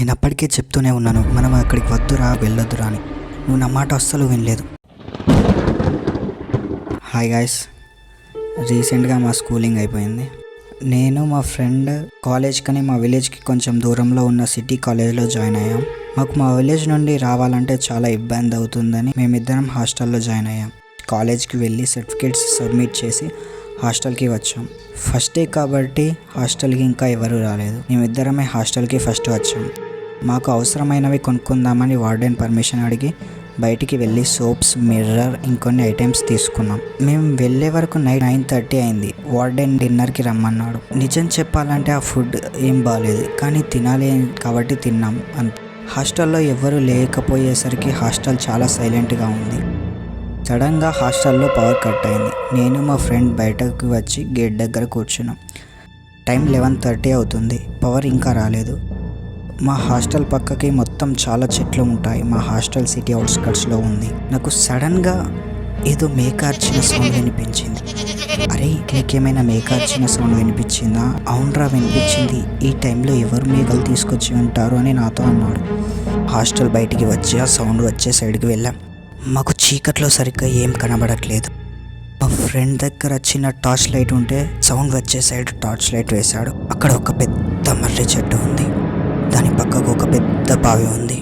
నేను అప్పటికే చెప్తూనే ఉన్నాను, మనం అక్కడికి వద్దురా వెళ్ళొద్దురా అని. నువ్వు నా మాట అస్సలు వినలేదు. హాయ్ గాయ్స్, రీసెంట్గా మా స్కూలింగ్ అయిపోయింది. నేను మా ఫ్రెండ్ కాలేజ్కని మా విలేజ్కి కొంచెం దూరంలో ఉన్న సిటీ కాలేజ్లో జాయిన్ అయ్యాం. మాకు మా విలేజ్ నుండి రావాలంటే చాలా ఇబ్బంది అవుతుందని మేమిద్దరం హాస్టల్లో జాయిన్ అయ్యాం. కాలేజ్కి వెళ్ళి సర్టిఫికేట్స్ సబ్మిట్ చేసి హాస్టల్కి వచ్చాం. ఫస్ట్ డే కాబట్టి హాస్టల్కి ఇంకా ఎవరు రాలేదు. మేమిద్దరమే హాస్టల్కి ఫస్ట్ వచ్చాం. మాకు అవసరమైనవి కొనుక్కుందామని వార్డెన్ పర్మిషన్ అడిగి బయటికి వెళ్ళి సోప్స్, మిర్రర్, ఇంకొన్ని ఐటమ్స్ తీసుకున్నాం. మేము వెళ్ళే వరకు నైట్ 9:30 అయింది. వార్డెన్ డిన్నర్కి రమ్మన్నాడు. నిజం చెప్పాలంటే ఆ ఫుడ్ ఏం బాగాలేదు, కానీ తినాలి కాబట్టి తిన్నాం అంతే. హాస్టల్లో ఎవరు లేకపోయేసరికి హాస్టల్ చాలా సైలెంట్గా ఉంది. సడన్గా హాస్టల్లో పవర్ కట్ అయింది. నేను మా ఫ్రెండ్ బయటకు వచ్చి గేట్ దగ్గర కూర్చున్నాం. టైం 11:30 అవుతుంది. పవర్ ఇంకా రాలేదు. మా హాస్టల్ పక్కకి మొత్తం చాలా చెట్లు ఉంటాయి. మా హాస్టల్ సిటీ అవుట్స్కట్స్లో ఉంది. నాకు సడన్గా ఏదో మేకార్చిన సౌండ్ వినిపించింది. అరే, నీకేమైనా మేకార్చిన సౌండ్ వినిపించిందా? అవునరా, వినిపించింది. ఈ టైంలో ఎవరు మేకలు తీసుకొచ్చి ఉంటారు అని నాతో అన్నాడు. హాస్టల్ బయటికి వచ్చి ఆ సౌండ్ వచ్చే సైడ్కి వెళ్ళాం. మాకు చీకట్లో సరిగ్గా ఏం కనబడట్లేదు. మా ఫ్రెండ్ దగ్గర చిన్న టార్చ్ లైట్ ఉంటే సౌండ్ వచ్చే సైడ్ టార్చ్ లైట్ వేశాడు. అక్కడ ఒక పెద్ద మర్రి చెట్టు ఉంది. దాని పక్కకు ఒక పెద్ద బావి ఉంది.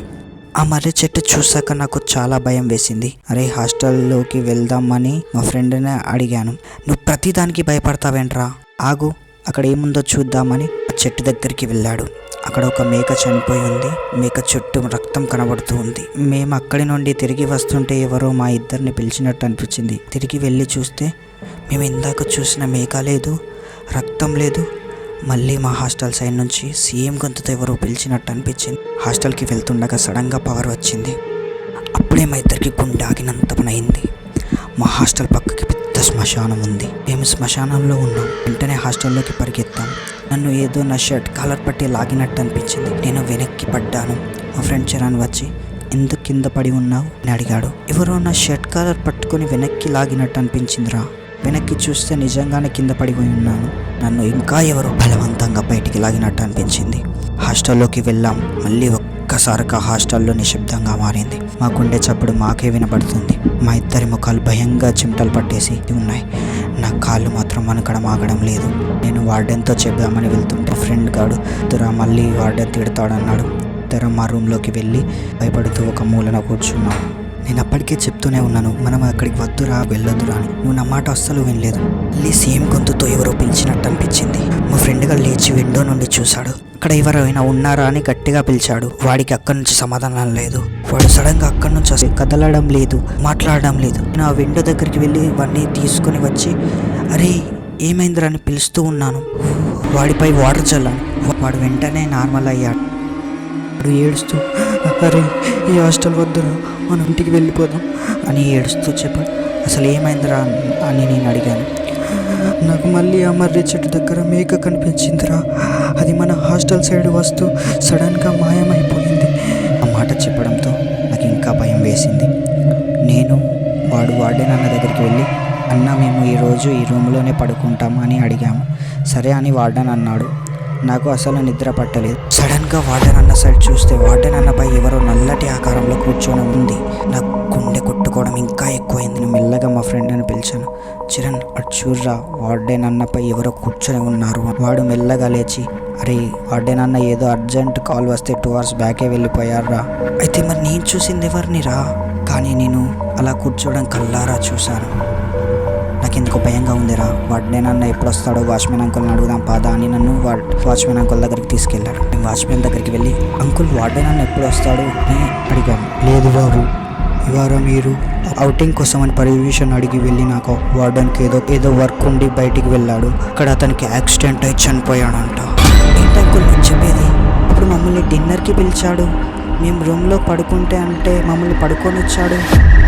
ఆ మర్రి చెట్టు చూసాక నాకు చాలా భయం వేసింది. అరే, హాస్టల్లోకి వెళ్దామని మా ఫ్రెండ్ని అడిగాను. నువ్వు ప్రతిదానికి భయపడతావేంట్రా, ఆగు, అక్కడ ఏముందో చూద్దామని ఆ చెట్టు దగ్గరికి వెళ్ళాడు. అక్కడ ఒక మేక చనిపోయి ఉంది. మేక చుట్టూ రక్తం కనబడుతూ ఉంది. మేము అక్కడి నుండి తిరిగి వస్తుంటే ఎవరో మా ఇద్దరిని పిలిచినట్టు అనిపించింది. తిరిగి వెళ్ళి చూస్తే మేము ఇందాక చూసిన మేక లేదు, రక్తం లేదు. మళ్ళీ మా హాస్టల్ సైడ్ నుంచి సేమ్ గొంతుతో ఎవరో పిలిచినట్టు అనిపించింది. హాస్టల్కి వెళ్తుండగా సడన్గా పవర్ వచ్చింది. అప్పుడే మా ఇద్దరికి గుండె ఆగినంత పని అయింది. మా హాస్టల్ పక్కకి పెద్ద శ్మశానం ఉంది. మేము శ్మశానంలో ఉన్నాం. వెంటనే హాస్టల్లోకి పరిగెత్తాం. నన్ను ఏదో నా షర్ట్ కాలర్ పట్టి లాగినట్టు అనిపించింది. నేను వెనక్కి పడ్డాను. మా ఫ్రెండ్ చరణ్ వచ్చి, ఎందుకు కింద పడి ఉన్నావు అని అడిగాడు. ఎవరో నా షర్ట్ కాలర్ పట్టుకొని వెనక్కి లాగినట్టు అనిపించిందిరా. వెనక్కి చూస్తే నిజంగానే కింద పడిపోయి ఉన్నాను. నన్ను ఇంకా ఎవరో బలవంతంగా బయటికి లాగినట్టు అనిపించింది. హాస్టల్లోకి వెళ్ళాం. మళ్ళీ ఒక్కసారిగా హాస్టల్లో నిశ్శబ్దంగా మారింది. మా గుండె చప్పుడు మాకే వినపడుతుంది. మా ఇద్దరి ముఖాలు భయంగా చిమటలు పట్టేసి ఉన్నాయి. నా కాళ్ళు మాత్రం వణకడం ఆగడం లేదు. నేను వార్డెన్తో చెప్దామని వెళ్తుంటే ఫ్రెండ్ గాడు తురా మళ్ళీ వార్డెన్ తిడతాడన్నాడు. ఇద్దరం మా రూమ్లోకి వెళ్ళి భయపడుతూ ఒక మూలన కూర్చున్నాం. నేను అప్పటికే చెప్తూనే ఉన్నాను, మనం అక్కడికి వద్దురా వెళ్ళొద్దురా అని. నువ్వు నా మాట అస్సలు వినలేదు. మళ్ళీ సేమ్ గొంతుతో ఎవరో పిలిచినట్టు అనిపించింది. మా ఫ్రెండ్గా లేచి విండో నుండి చూశాడు. అక్కడ ఎవరైనా ఉన్నారా అని గట్టిగా పిలిచాడు. వాడికి అక్కడి నుంచి సమాధానం లేదు. వాడు సడన్గా అక్కడి నుంచి కదలడం లేదు, మాట్లాడడం లేదు. నేను ఆ విండో దగ్గరికి వెళ్ళి వాడిని తీసుకుని వచ్చి, అరే ఏమైందిరా అని పిలుస్తూ ఉన్నాను. వాడిపై వాటర్ చల్లాను. వాడు వెంటనే నార్మల్ అయ్యాడు. వాడు ఏడుస్తూ, అరే ఈ హాస్టల్ వద్దురా, మనం ఇంటికి వెళ్ళిపోదాం అని ఏడుస్తూ చెప్పాడు. అసలు ఏమైందిరా అని నేను అడిగాను. నాకు మళ్ళీ ఆ మర్రి చెట్టు దగ్గర మేక కనిపించిందిరా. అది మన హాస్టల్ సైడ్ వస్తూ సడన్గా మాయమైపోయింది. ఆ మాట చెప్పడంతో నాకు ఇంకా భయం వేసింది. నేను వార్డెన్ అన్న దగ్గరికి వెళ్ళి, అన్న మేము ఈరోజు ఈ రూమ్లోనే పడుకుంటాము అని అడిగాము. సరే అని వార్డెన్ అన్నాడు. నాకు అసలు నిద్ర పట్టలేదు. సడన్గా వార్డెన్ అన్న సైడ్ చూస్తే వార్డెన్ అన్నపై ఎవరో నల్లటి ఆకారంలో కూర్చొని ఉంది. నాకు గుండె కొట్టుకోవడం ఇంకా ఎక్కువైంది. నేను మెల్లగా మా ఫ్రెండ్ అని పిలిచాను. చరణ్, అటు చూర్రా, వార్డెన్ అన్నపై ఎవరో కూర్చొని ఉన్నారు. వాడు మెల్లగా లేచి, అరే వార్డెన్ అన్న ఏదో అర్జెంట్ కాల్ వస్తే 2 hours బ్యాకే వెళ్ళిపోయారా. అయితే మరి నేను చూసింది ఎవరిని రా? కానీ నేను అలా కూర్చోవడం కల్లారా చూశాను. నాకు ఎందుకో భయంగా ఉందిరా. వార్డెన్ అన్న ఎప్పుడు వస్తాడో వాచ్మెన్ అంకుల్ని అడుగుదాం పాదా అని నన్ను వాచ్మెన్ అంకుల్ దగ్గరికి తీసుకెళ్ళాడు. నేను వాచ్మెన్ దగ్గరికి వెళ్ళి, అంకుల్ వార్డెన్ అన్న ఎప్పుడు వస్తాడు అని అడిగాను. లేదు బాబు, ఇవాళ మీరు అవుటింగ్ కోసం అని పర్మిషన్ అడిగి వెళ్ళి నాకు వార్డెన్కి ఏదో వర్క్ ఉండి బయటికి వెళ్ళాడు. అక్కడ అతనికి యాక్సిడెంట్ అయి చనిపోయాడంట. ఏంటి అంకుల్ నేను చెప్పేది? ఇప్పుడు మమ్మల్ని డిన్నర్కి పిలిచాడు. మేము రూమ్లో పడుకుంటే అంటే మమ్మల్ని పడుకొని వచ్చాడు.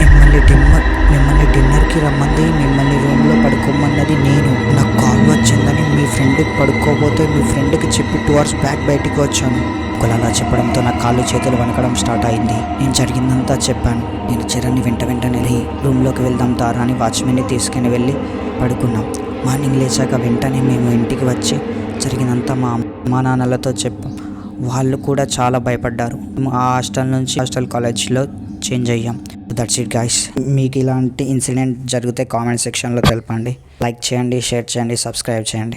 మిమ్మల్ని డిన్నర్కి రమ్మంది, మిమ్మల్ని రూమ్లో పడుకోమన్నది నేను. నాకు కాల్ వచ్చిందని మీ ఫ్రెండ్కి పడుకోబోతే మీ ఫ్రెండ్కి చెప్పి 2 hours బ్యాక్ బయటికి వచ్చాను. ఒకళ్ళు అలా చెప్పడంతో నా కాళ్ళు చేతులు వణకడం స్టార్ట్ అయింది. నేను జరిగిందంతా చెప్పాను. నేను చరణ్ని వెంటనే రూమ్లోకి వెళ్దాం తారా అని వాచ్మెన్ని తీసుకుని వెళ్ళి పడుకున్నాం. మార్నింగ్ లేచాక వెంటనే మేము ఇంటికి వచ్చి జరిగినంతా మా అమ్మా నాన్నలతో చెప్పాం. వాళ్ళు కూడా చాలా భయపడ్డారు. మేము ఆ హాస్టల్ నుంచి హాస్టల్ కాలేజ్లో చేంజ్ అయ్యాం. That's it guys. మీకు ఇలాంటి ఇన్సిడెంట్ జరిగితే కామెంట్ సెక్షన్లో తెలపండి. లైక్ చేయండి, షేర్ చేయండి, సబ్స్క్రైబ్ చేయండి.